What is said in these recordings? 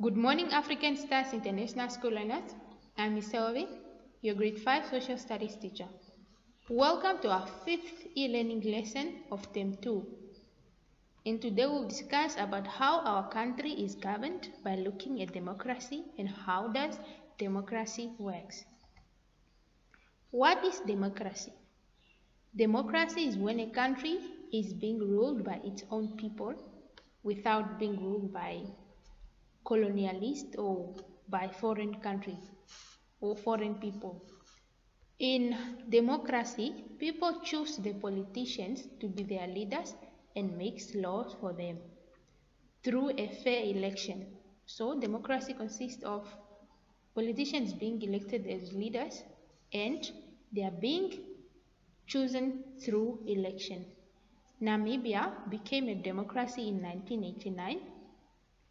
Good morning, African Stars International School learners. I'm Miss Selvi, your grade 5 social studies teacher. Welcome to our 5th e-learning lesson of Term 2. And today we'll discuss about how our country is governed by looking at democracy and how does democracy works. What is democracy? Democracy is when a country is being ruled by its own people without being ruled by colonialists or by foreign countries or foreign people. In democracy, people choose the politicians to be their leaders and makes laws for them through a fair election. So democracy consists of politicians being elected as leaders and they are being chosen through election. Namibia became a democracy in 1989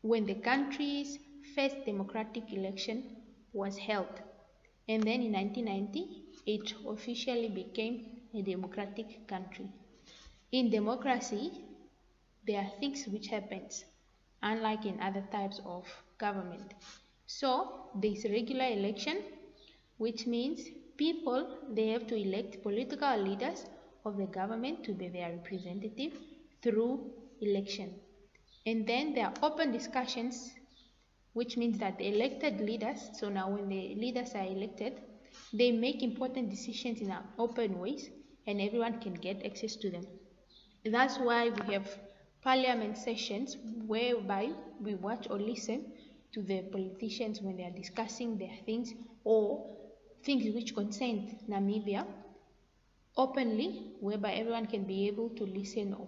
when the country's first democratic election was held. And then in 1990, it officially became a democratic country. In democracy, there are things which happens, unlike in other types of government. So there is regular election, which means people, they have to elect political leaders of the government to be their representative through election. And then there are open discussions, which means that the elected leaders, so now when the leaders are elected, they make important decisions in an open ways and everyone can get access to them. That's why we have parliament sessions whereby we watch or listen to the politicians when they are discussing their things or things which concern Namibia openly, whereby everyone can be able to listen or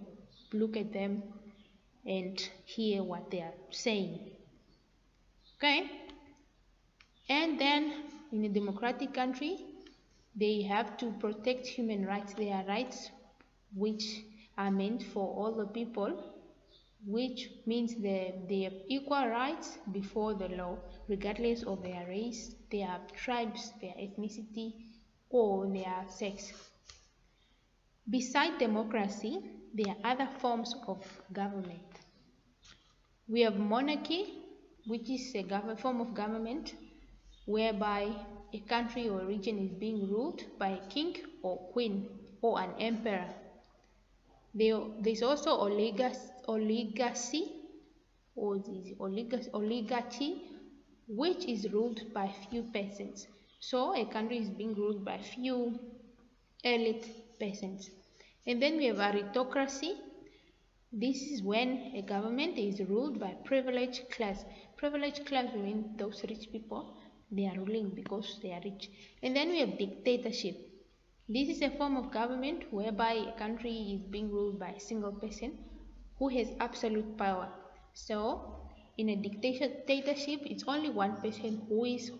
look at them and hear what they are saying. Okay? And then in a democratic country, they have to protect human rights. There are rights which are meant for all the people, which means they have equal rights before the law, regardless of their race, their tribes, their ethnicity, or their sex. Beside democracy, there are other forms of government. We have monarchy, which is a form of government whereby a country or region is being ruled by a king or queen or an emperor. There's also oligarchy, which is ruled by few persons. So a country is being ruled by few elite persons. And then we have aristocracy. This is when a government is ruled by privileged class. Privileged class means those rich people, they are ruling because they are rich. And then we have dictatorship. This is a form of government whereby a country is being ruled by a single person who has absolute power. So in a dictatorship, it's only one person who is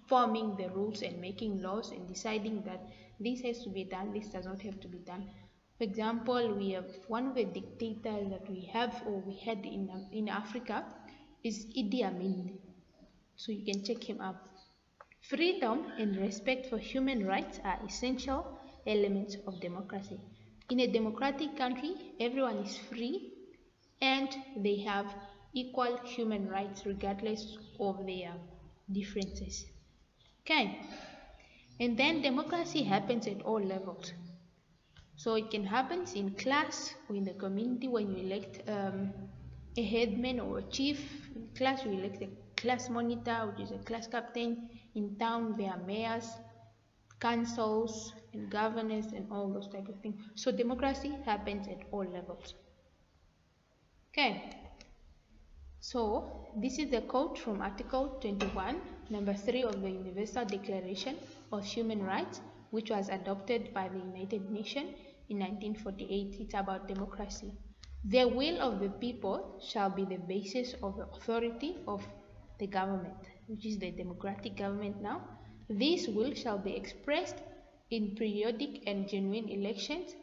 forming the rules and making laws and deciding that this has to be done, this does not have to be done. For example, we have one of the dictators that we have or we had in Africa is Idi Amin. So you can check him up. Freedom and respect for human rights are essential elements of democracy. In a democratic country, everyone is free and they have equal human rights regardless of their differences. Okay. And then democracy happens at all levels. So it can happen in class or in the community when you elect a headman or a chief. In class you elect a class monitor, which is a class captain. In town there are mayors, councils and governors and all those type of things. So democracy happens at all levels. Okay. So this is the quote from Article 21, number 3 of the Universal Declaration of Human Rights, which was adopted by the United Nations in 1948. It's about democracy. The will of the people shall be the basis of the authority of the government, which is the democratic government now. This will shall be expressed in periodic and genuine elections,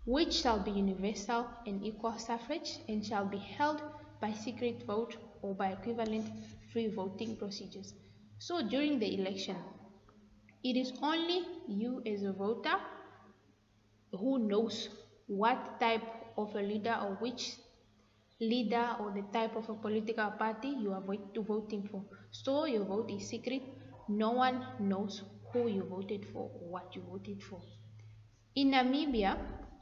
which shall be universal and equal suffrage, and shall be held by secret vote or by equivalent free voting procedures. So during the election, it is only you as a voter who knows what type of a leader or which leader or the type of a political party you are voting for. So your vote is secret. No one knows who you voted for or what you voted for. In Namibia,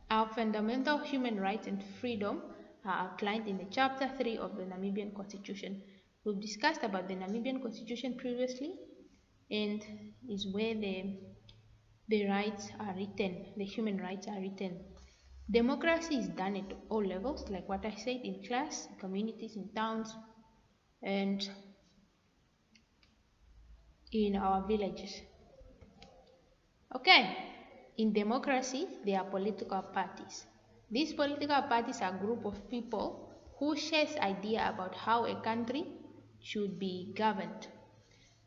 our fundamental human rights and freedom are outlined in the Chapter 3 of the Namibian Constitution. We've discussed about the Namibian Constitution previously, and is where the rights are written, the human rights are written. Democracy is done at all levels, like what I said, in class, communities, in towns, and in our villages. Okay, in democracy, there are political parties. These political parties are a group of people who share idea about how a country should be governed.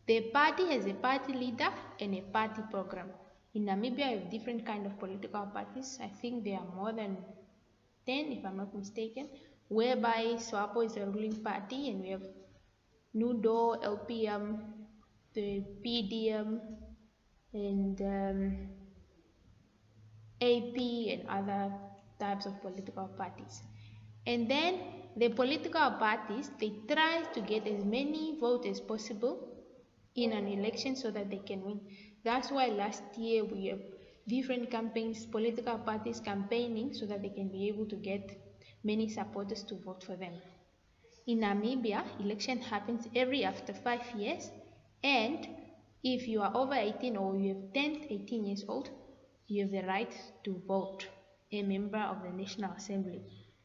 The party has a party leader and a party program. In Namibia, we have different kind of political parties. I think there are more than 10, if I'm not mistaken, whereby SWAPO is a ruling party, and we have NUDO, LPM, the PDM, and AP, and other types of political parties. And then the political parties, they try to get as many votes as possible in an election so that they can win. That's why last year we have different campaigns, political parties campaigning so that they can be able to get many supporters to vote for them. In Namibia, election happens every after 5 years, and if you are over 18 or you have turned 18 years old, you have the right to vote, a member of the National Assembly.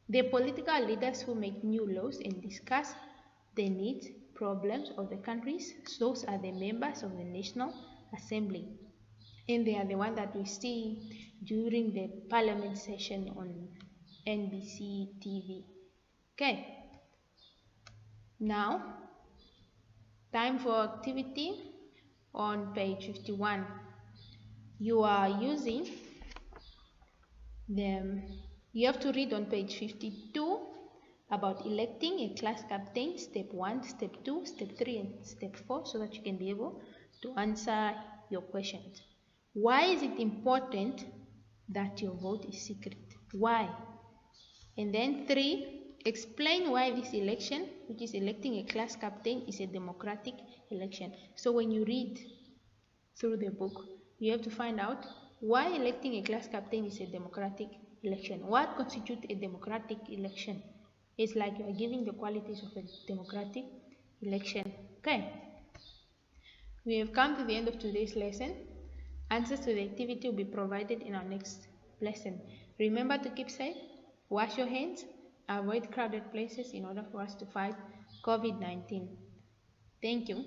The political leaders who make new laws and discuss the needs, problems of the countries, those are the members of the National Assembly. And they are the ones that we see during the parliament session on NBC TV. Okay. Now, time for activity on page 51. You are using you have to read on page 52 about electing a class captain, step 1, step 2, step 3, and step 4, so that you can be able to answer your questions. Why is it important that your vote is secret? Why? And then 3, explain why this election, which is electing a class captain, is a democratic election. So when you read through the book, you have to find out why electing a class captain is a democratic election. What constitutes a democratic election? It's like you are giving the qualities of a democratic election. Okay. We have come to the end of today's lesson. Answers to the activity will be provided in our next lesson. Remember to keep safe, wash your hands, avoid crowded places in order for us to fight COVID-19. Thank you.